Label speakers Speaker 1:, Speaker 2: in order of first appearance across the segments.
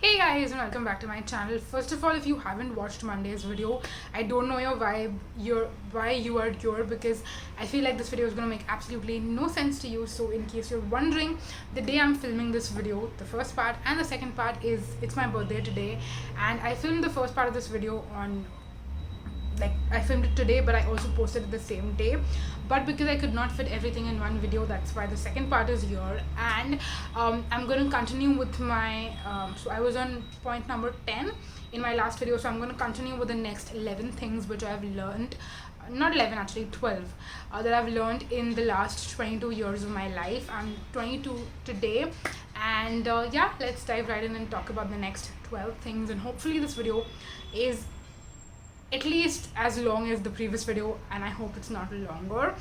Speaker 1: Hey guys, and welcome back to my channel. First of all, if you haven't watched Monday's video, I don't know your vibe, why you are here, because I feel like this video is gonna make absolutely no sense to you. So in case you're wondering, the day I'm filming this video, the first part and the second part is it's my birthday today, and I filmed the first part of this video on, like, I filmed it today, but I also posted it the same day. But because I could not fit everything in one video, that's why the second part is here. And I'm going to continue with my so I was on point number 10 in my last video, so I'm going to continue with the next 11 things which I've learned, not 11, actually 12, that I've learned in the last 22 years of my life. I'm 22 today, and yeah, let's dive right in and talk about the next 12 things. And hopefully this video is at least as long as the previous video, and I hope it's not longer.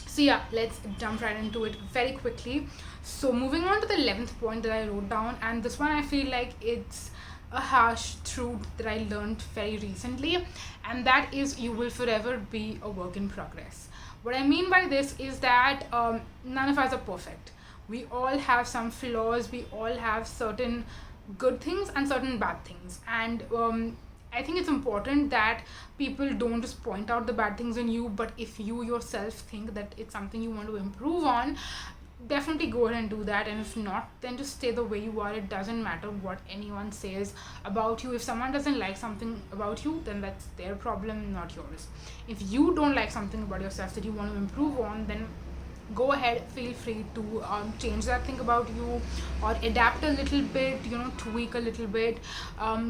Speaker 1: So yeah, let's jump right into it very quickly. So moving on to the 11th point that I wrote down, and this one I feel like it's a harsh truth that I learned very recently, and that is you will forever be a work in progress. What I mean by this is that none of us are perfect. We all have some flaws, we all have certain good things and certain bad things, and I think it's important that people don't just point out the bad things in you, but if you yourself think that it's something you want to improve on, definitely go ahead and do that. And if not, then just stay the way you are. It doesn't matter what anyone says about you. If someone doesn't like something about you, then that's their problem, not yours. If you don't like something about yourself that you want to improve on, then go ahead, feel free to change that thing about you, or adapt a little bit, tweak a little bit,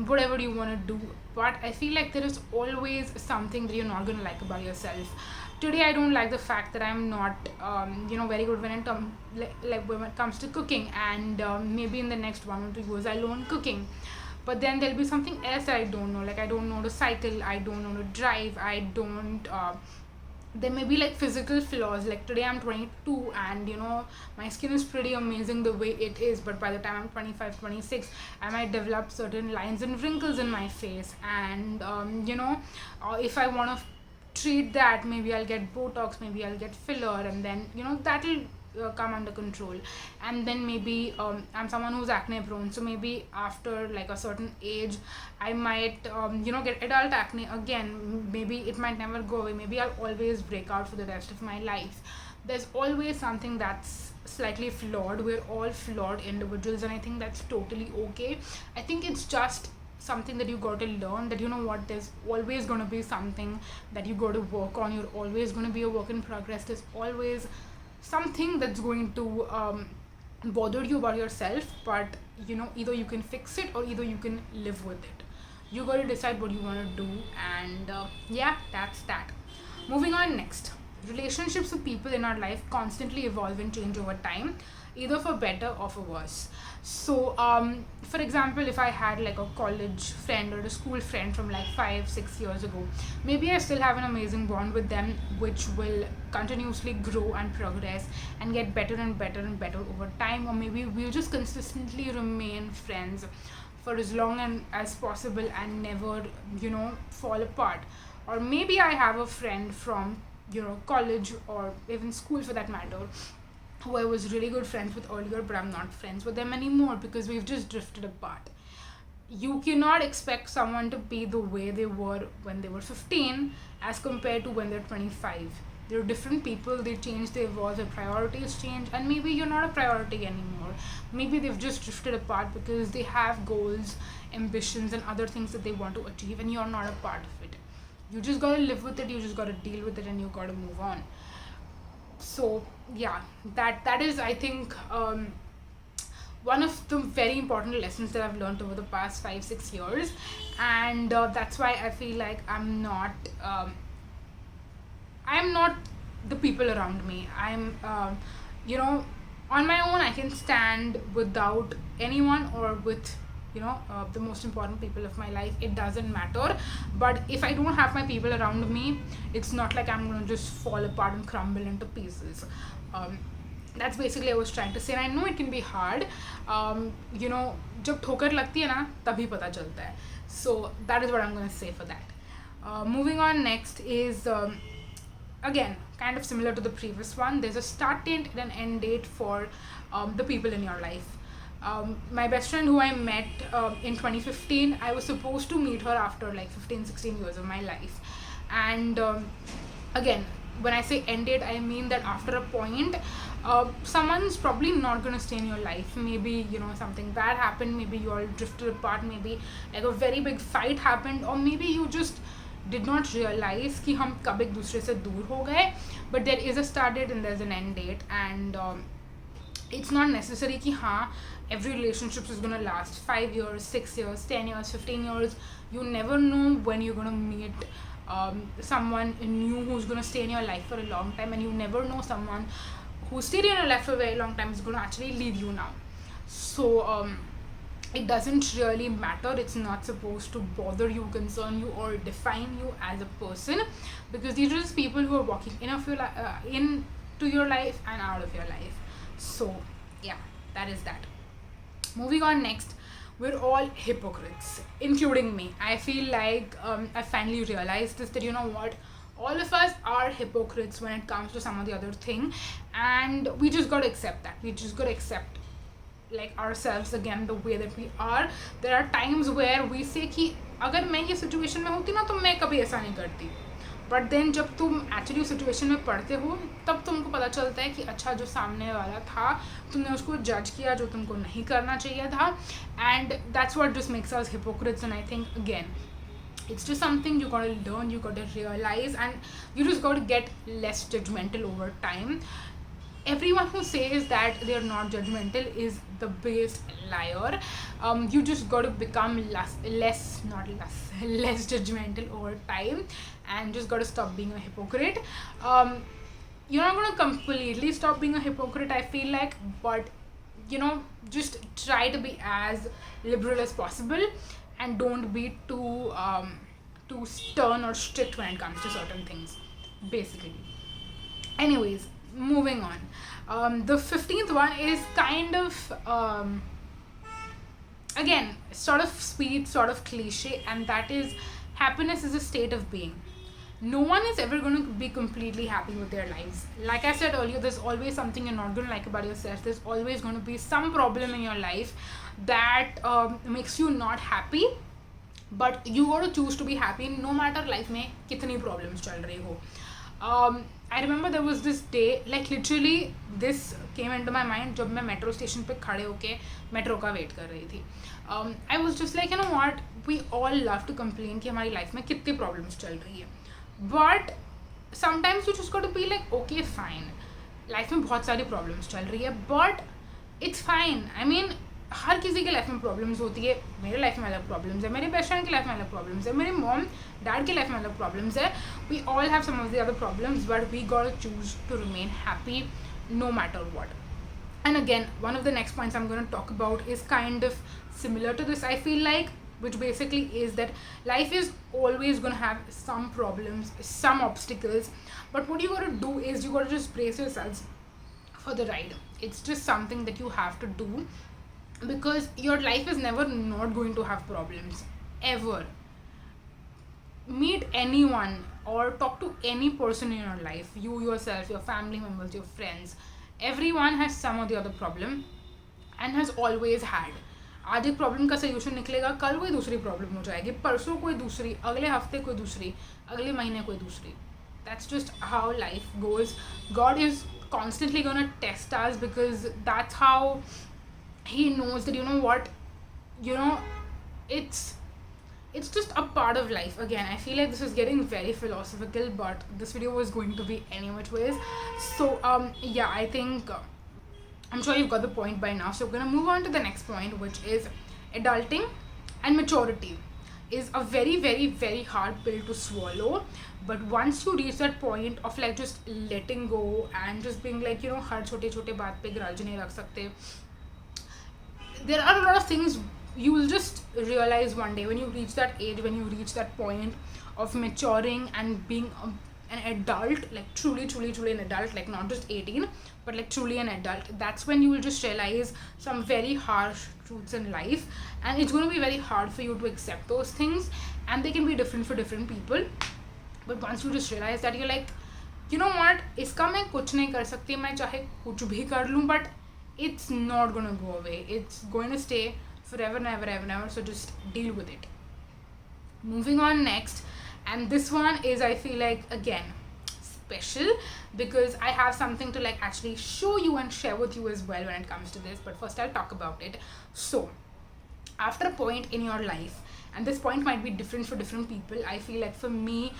Speaker 1: whatever you want to do. But I feel like there is always something that you're not going to like about yourself. Today I don't like the fact that I'm not very good when it comes to cooking, and maybe in the next 1 or 2 years I'll learn cooking. But then there'll be something else that I don't know, like I don't know how to cycle, I don't know to drive, I don't there may be like physical flaws. Like today I'm 22, and my skin is pretty amazing the way it is, but by the time I'm 25, 26, I might develop certain lines and wrinkles in my face. And if I want to treat that, maybe I'll get Botox, maybe I'll get filler, and then that'll come under control. And then maybe I'm someone who's acne prone, so maybe after like a certain age I might get adult acne again. Maybe it might never go away, maybe I'll always break out for the rest of my life. There's always something that's slightly flawed. We're all flawed individuals, and I think that's totally okay. I think it's just something that you got to learn, that there's always going to be something that you got to work on. You're always going to be a work in progress. There's always something that's going to bother you about yourself, but either you can fix it or either you can live with it. You got to decide what you want to do. And yeah, that's that. Moving on, next, relationships with people in our life constantly evolve and change over time, either for better or for worse. So for example, if I had like a college friend or a school friend from like 5-6 years ago, maybe I still have an amazing bond with them, which will continuously grow and progress and get better and better and better over time. Or maybe we'll just consistently remain friends for as long as possible and never fall apart. Or maybe I have a friend from college, or even school for that matter, who I was really good friends with earlier, but I'm not friends with them anymore because we've just drifted apart. You cannot expect someone to be the way they were when they were 15 as compared to when they're 25. They're different people, they change, they evolve, their priorities change, and maybe you're not a priority anymore. Maybe they've just drifted apart because they have goals, ambitions, and other things that they want to achieve, and you're not a part of it. You just gotta live with it, you just gotta deal with it, and you gotta move on. So yeah, that is, I think, one of the very important lessons that I've learned over the past 5-6 years. And that's why I feel like I'm not the people around me. I'm on my own. I can stand without anyone, or with the most important people of my life. It doesn't matter. But if I don't have my people around me, it's not like I'm going to just fall apart and crumble into pieces. That's basically I was trying to say. And I know it can be hard. जब ठोकर लगती है ना, तभी पता चलता है. So that is what I'm going to say for that. Moving on, next is again kind of similar to the previous one. There's a start date and an end date for the people in your life. My best friend who I met in 2015, I was supposed to meet her after like 15-16 years of my life. And again, when I say ended, I mean that after a point, someone's probably not going to stay in your life. Maybe, something bad happened, maybe you all drifted apart, maybe like a very big fight happened, or maybe you just did not realize कि हम कब एक दूसरे से दूर हो गए. But there is a start date and there's an end date, and it's not necessary कि हाँ every relationship is gonna last 5 years, 6 years, 10 years, 15 years. You never know when you're gonna meet someone new who's gonna stay in your life for a long time, and you never know someone who stayed in your life for a very long time is gonna actually leave you now. So it doesn't really matter. It's not supposed to bother you, concern you, or define you as a person, because these are just people who are walking into your life and out of your life. So yeah, that is that. Moving on next, we're all hypocrites, including me. I feel like I finally realized this, that what, all of us are hypocrites when it comes to some or the other thing, and we just got to accept that. We just got to accept like ourselves again, the way that we are. There are times where we say कि अगर मैं ये situation में होती ना तो मैं कभी ऐसा नहीं करती. बट देन जब तुम एक्चुअली उस सिचुएशन में पढ़ते हो तब तुमको पता चलता है कि अच्छा जो सामने वाला था तुमने उसको जज किया जो तुमको नहीं करना चाहिए था. And that's what just makes us hypocrites. And I think again it's just something you gotta learn, you gotta realize, and you just gotta get less judgmental over time. Everyone who says that they're not judgmental is the biggest liar. You just got to become less judgmental over time, and just got to stop being a hypocrite. You're not going to completely stop being a hypocrite, I feel like, but just try to be as liberal as possible, and don't be too stern or strict when it comes to certain things, basically. Anyways, moving on. The 15th one is kind of again sort of sweet, sort of cliche, and that is happiness is a state of being. No one is ever going to be completely happy with their lives. Like I said earlier, there's always something you're not going to like about yourself. There's always going to be some problem in your life that makes you not happy, but you got to choose to be happy no matter life में कितनी problems चल रही हो. I remember there was this day, like literally this came into my mind जब मैं metro station पे खड़े होके metro का wait कर रही थी. I was just like, what, we all love to complain कि हमारी life में कितनी problems चल रही है, but sometimes you just got to be like, okay fine, life में बहुत सारी problems चल रही है, but it's fine. I mean, हर किसी के लाइफ में प्रॉब्लम्स होती है. मेरे लाइफ में अलग प्रॉब्लम्स है, मेरे बेस्ट फ्रेंड की लाइफ में अलग प्रॉब्लम्स है, मेरे मॉम डैड की लाइफ में अलग प्रॉब्लम्स है. We all have some of the other problems, but we got to choose to remain happy no matter what. And again, one of the next points I'm going to talk about is kind of similar to this, I feel like, which basically is that life is always going to have some problems, some obstacles, but what you got to do is you got to just brace yourselves for the ride. It's just something that you have to do, because your life is never not going to have problems, ever. Meet anyone or talk to any person in your life, you yourself, your family members, your friends, everyone has some or the other problem and has always had. आज एक problem का solution निकलेगा, कल कोई दूसरी problem हो जाएगी, परसों कोई दूसरी, अगले हफ्ते कोई दूसरी, अगले महीने कोई दूसरी. That's just how life goes. God is constantly gonna test us, because that's how he knows that it's just a part of life. Again, I feel like this is getting very philosophical, but this video was going to be any which ways. So yeah, I think I'm sure you've got the point by now. So we're gonna move on to the next point, which is adulting and maturity. Is a very, very, very hard pill to swallow, but once you reach that point of like just letting go and just being like, हर छोटे छोटे बात पे grudge नहीं रख सकते, there are a lot of things you will just realize one day when you reach that age, when you reach that point of maturing and being an adult, like truly an adult, like not just 18, but like truly an adult. That's when you will just realize some very harsh truths in life, and it's going to be very hard for you to accept those things, and they can be different for different people. But once you just realize that, you're like, what, इसका मैं कुछ नहीं कर सकती, मैं चाहे कुछ भी कर लूँ, but it's not gonna go away. It's going to stay forever and ever, ever, ever. So just deal with it. Moving on next, and this one is, I feel like, again, special because I have something to like actually show you and share with you as well when it comes to this. But first I'll talk about it. So after a point in your life, and this point might be different for different people, I feel like for me,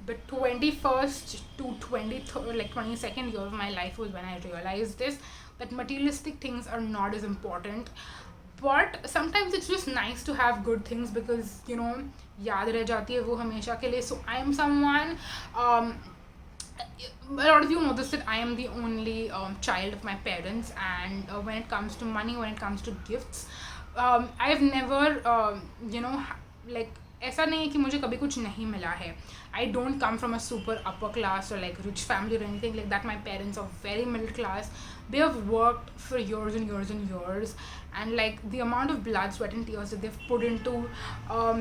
Speaker 1: the 21st to 23rd, like 22nd year of my life was when I realized this, that materialistic things are not as important. But sometimes it's just nice to have good things because, you know, याद रह जाती है वो हमेशा के लिए. So I am someone, a lot of you know this, that I am the only child of my parents, and when it comes to money, when it comes to gifts, I have never, you know, like ऐसा नहीं है कि मुझे कभी कुछ नहीं मिला है. I don't come from a super upper class or like rich family or anything like that. My parents are very middle class. They have worked for years and years and years, and like the amount of blood, sweat and tears that they've put into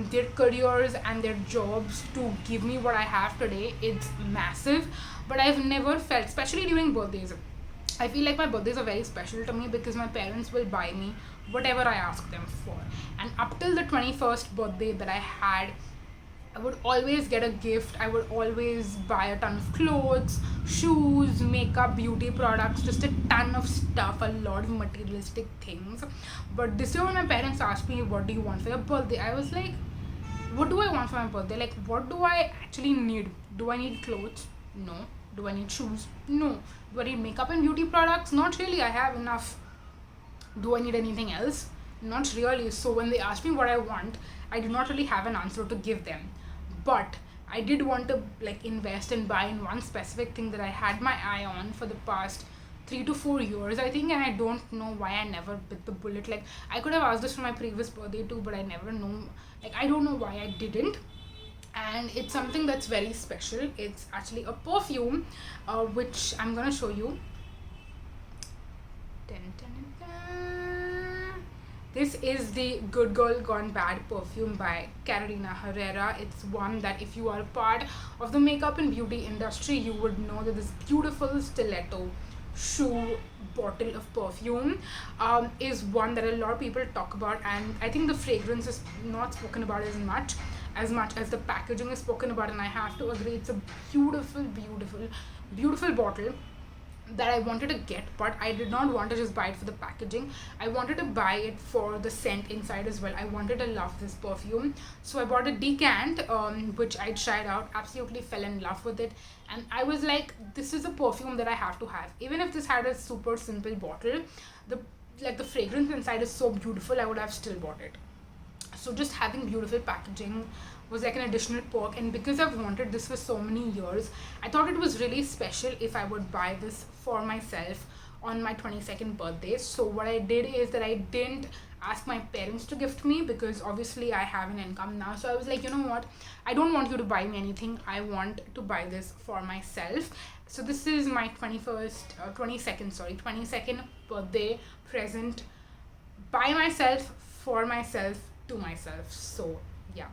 Speaker 1: their careers and their jobs to give me what I have today, it's massive. But I've never felt, especially during birthdays, I feel like my birthdays are very special to me because my parents will buy me whatever I ask them for. And up till the 21st birthday that I had, I would always get a gift. I would always buy a ton of clothes, shoes, makeup, beauty products, just a ton of stuff, a lot of materialistic things. But this year when my parents asked me, what do you want for your birthday? I was like, what do I want for my birthday? Like, what do I actually need? Do I need clothes? No. Do I need shoes? No. Do I need makeup and beauty products? Not really. I have enough. Do I need anything else? Not really. So when they asked me what I want, I did not really have an answer to give them. But I did want to like invest and buy in one specific thing that I had my eye on for the past 3 to 4 years, I think, and I don't know why I never bit the bullet. Like, I could have asked this for my previous birthday too, but I never know. Like, I don't know why I didn't. And it's something that's very special. It's actually a perfume, which I'm gonna show you. Dun, dun, dun, dun. This is the Good Girl Gone Bad perfume by Herrera. It's one that if you are a part of the makeup and beauty industry, you would know that this beautiful stiletto shoe bottle of perfume is one that a lot of people talk about, and I think the fragrance is not spoken about as much as the packaging is spoken about. And I have to agree, it's a beautiful, beautiful, beautiful bottle that I wanted to get, but I did not want to just buy it for the packaging. I wanted to buy it for the scent inside as well. I wanted to love this perfume, so I bought a decant, which I tried out, absolutely fell in love with it, and I was like, this is a perfume that I have to have. Even if this had a super simple bottle, the fragrance inside is so beautiful, I would have still bought it. So just having beautiful packaging was like an additional perk, and because I've wanted this for so many years, I thought it was really special if I would buy this for myself on my 22nd birthday. So what I did is that I didn't ask my parents to gift me, because obviously I have an income now. So I was like, you know what, I don't want you to buy me anything, I want to buy this for myself. So this is my 22nd birthday present by myself, for myself, to myself. So yeah,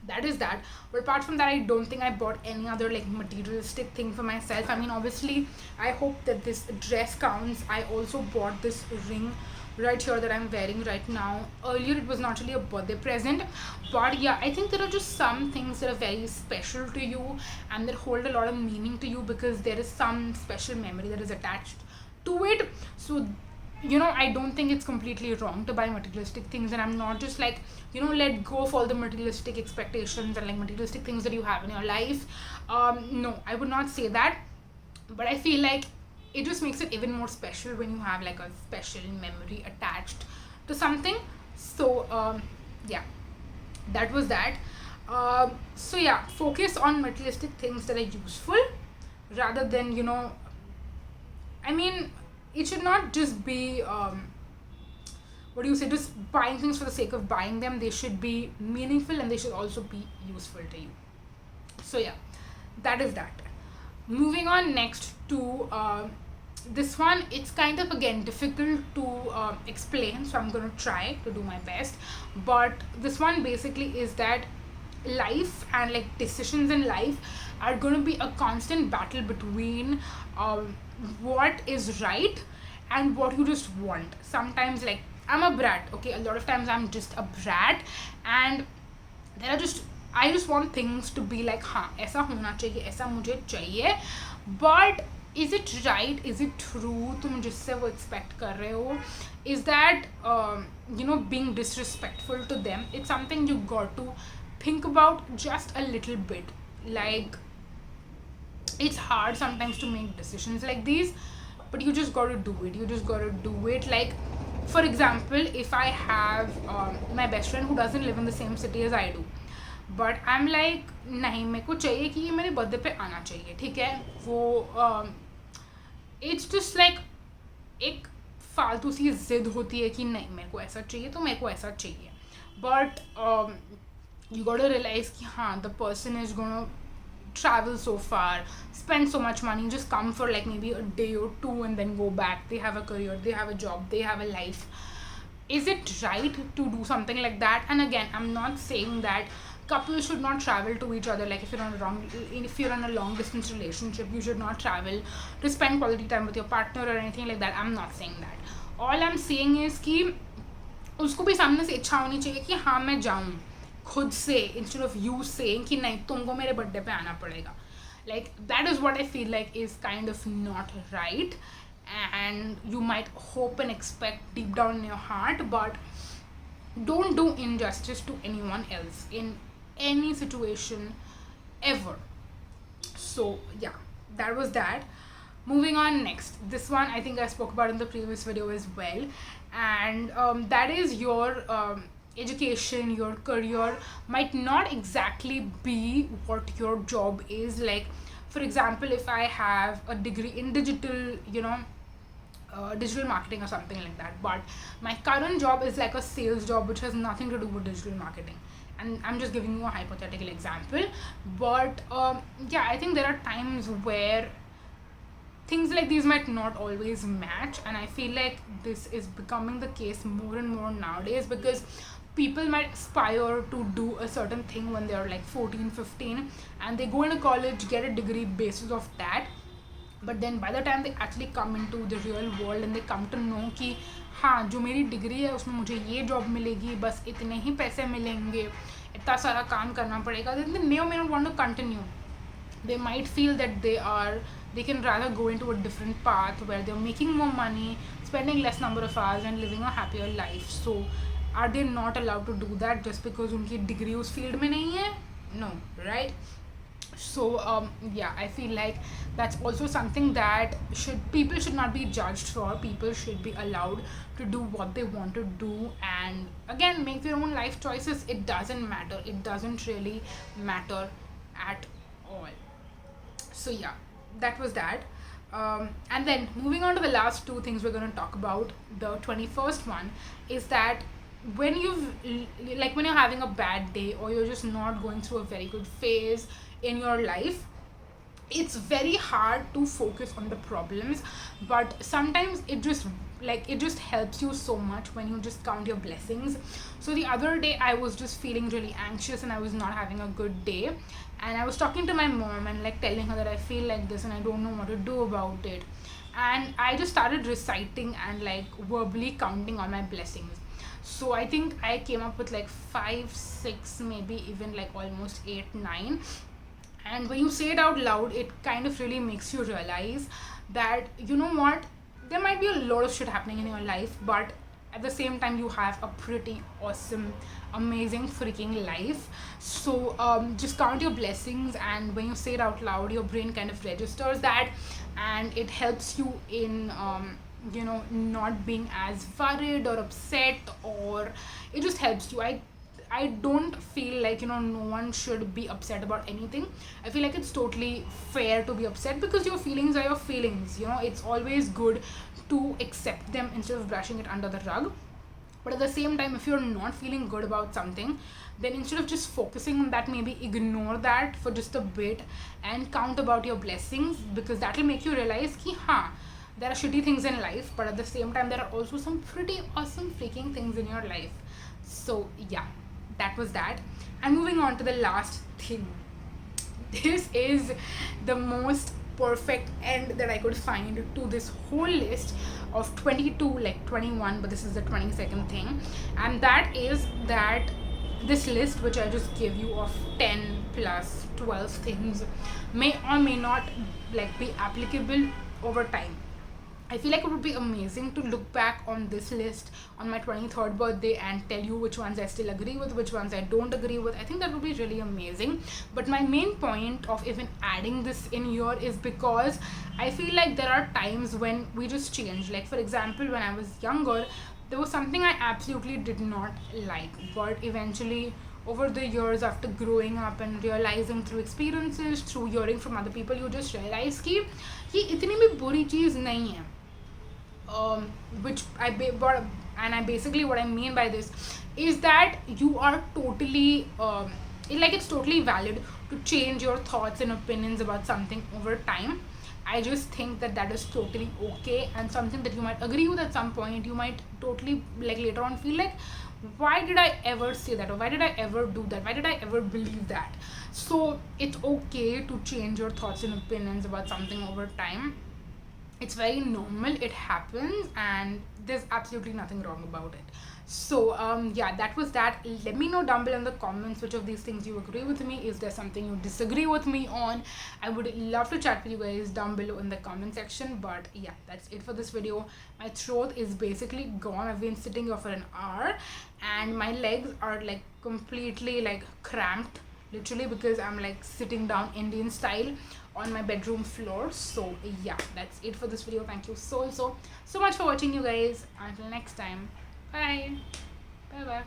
Speaker 1: that is that. But apart from that, I don't think I bought any other like materialistic thing for myself. I mean, obviously I hope that this dress counts. I also bought this ring right here that I'm wearing right now. Earlier it was not really a birthday present, but yeah, I think there are just some things that are very special to you and that hold a lot of meaning to you because there is some special memory that is attached to it. So you know, I don't think it's completely wrong to buy materialistic things, and I'm not just like, you know, let go of all the materialistic expectations and like materialistic things that you have in your life. No, I would not say that, but I feel like it just makes it even more special when you have like a special memory attached to something. So yeah, that was that. So yeah, focus on materialistic things that are useful rather than, you know, I mean, it should not just be just buying things for the sake of buying them. They should be meaningful and they should also be useful to you. So yeah, that is that. Moving on next to this one, it's kind of again difficult to explain, so I'm gonna try to do my best. But this one basically is that life and like decisions in life are going to be a constant battle between what is right and what you just want. Sometimes, like, I'm a brat, okay, a lot of times I'm just a brat, and there are just, I just want things to be like, हाँ ऐसा होना चाहिए, ऐसा मुझे चाहिए, but is it right, is it true, तुम जिससे वो expect कर रहे हो, is that being disrespectful to them? It's something you got to think about just a little bit. Like, it's hard sometimes to make decisions like these, but you just got to do it. You just got to do it. Like, for example, if I have my best friend who doesn't live in the same city as I do, but I am like नहीं, मेरे को चाहिए कि ये मेरे birthday पे आना चाहिए, ठीक है, वो इट्स जस्ट लाइक एक फालतू सी जिद होती है कि नहीं मेरे को ऐसा चाहिए तो मेरे को ऐसा चाहिए, but you got to realize कि हाँ, the person is gonna travel so far, spend so much money, just come for like maybe a day or two and then go back. They have a career, they have a job, they have a life. Is it right to do something like that? And again, I'm not saying that couples should not travel to each other. Like, if you're on a long distance relationship, you should not travel to spend quality time with your partner or anything like that. I'm not saying that. All I'm saying is कि उसको भी सामने से इच्छा होनी चाहिए कि हाँ मैं जाऊँ खुद से, instead of you saying कि नहीं तुमको मेरे बर्थडे पे आना पड़ेगा. Like, that is what I feel like is kind of not right, and you might hope and expect deep down in your heart, but don't do injustice to anyone else in any situation ever. So yeah, that was that. Moving on, next, this one I think I spoke about in the previous video as well, and that is your education, your career might not exactly be what your job is. Like, for example, if I have a degree in digital, digital marketing or something like that, but my current job is like a sales job which has nothing to do with digital marketing, and I'm just giving you a hypothetical example, but yeah, I think there are times where things like these might not always match, and I feel like this is becoming the case more and more nowadays, because people might aspire to do a certain thing when they're like 14, 15, and they go into college, get a degree basis of that, but then by the time they actually come into the real world and they come to know कि हाँ जो मेरी degree है उसमें मुझे ये job मिलेगी, बस इतने ही पैसे मिलेंगे, इतना सारा काम करना पड़ेगा, then they may or may not want to continue. They might feel that they can rather go into a different path where they're making more money, spending less number of hours and living a happier life. So are they not allowed to do that just because उनकी degree उस field में नहीं है? No, right? So yeah, I feel like that's also something that people should not be judged for. People should be allowed to do what they want to do, and again, make their own life choices. It doesn't matter. It doesn't really matter at all. So yeah, that was that. And then moving on to the last two things we're going to talk about. The 21st one is that when you're having a bad day, or you're just not going through a very good phase in your life, it's very hard to focus on the problems, but sometimes it just helps you so much when you just count your blessings. So the other day I was just feeling really anxious and I was not having a good day, and I was talking to my mom and like telling her that I feel like this and I don't know what to do about it, and I just started reciting and like verbally counting all my blessings. So I think I came up with like 5, 6, maybe even like almost 8, 9. And when you say it out loud, it kind of really makes you realize that, you know what, there might be a lot of shit happening in your life, but at the same time you have a pretty awesome, amazing freaking life. So just count your blessings, and when you say it out loud, your brain kind of registers that, and it helps you in not being as worried or upset, or it just helps you. I don't feel like no one should be upset about anything. I feel like it's totally fair to be upset, because your feelings are your feelings. It's always good to accept them instead of brushing it under the rug. But at the same time, if you're not feeling good about something, then instead of just focusing on that, maybe ignore that for just a bit and count about your blessings, because that will make you realize ki there are shitty things in life, but at the same time there are also some pretty awesome freaking things in your life. So yeah, that was that. And moving on to the last thing, this is the most perfect end that I could find to this whole list. of 22, like 21, but this is the 22nd thing. And that is that this list which I just gave you of 10 plus 12 things may or may not like be applicable over time. I feel like it would be amazing to look back on this list on my 23rd birthday and tell you which ones I still agree with, which ones I don't agree with. I think that would be really amazing. But my main point of even adding this in here is because I feel like there are times when we just change. Like, for example, when I was younger, there was something I absolutely did not like, but eventually over the years, after growing up and realizing through experiences, through hearing from other people, you just realize कि ये इतनी भी बुरी चीज़ नहीं है. Which I basically what I mean by this is that you are totally it's totally valid to change your thoughts and opinions about something over time. I just think that that is totally okay, and something that you might agree with at some point, you might totally like later on feel like, why did I ever say that, or why did I ever do that, why did I ever believe that? So it's okay to change your thoughts and opinions about something over time. It's very normal, it happens, and there's absolutely nothing wrong about it. So yeah, that was that. Let me know down below in the comments which of these things you agree with me. Is there something you disagree with me on? I would love to chat with you guys down below in the comment section. But yeah, that's it for this video. My throat is basically gone. I've been sitting here for an hour and my legs are like completely like cramped, literally, because I'm like sitting down Indian style on my bedroom floor. So yeah, that's it for this video. Thank you so much for watching, you guys. Until next time, bye bye.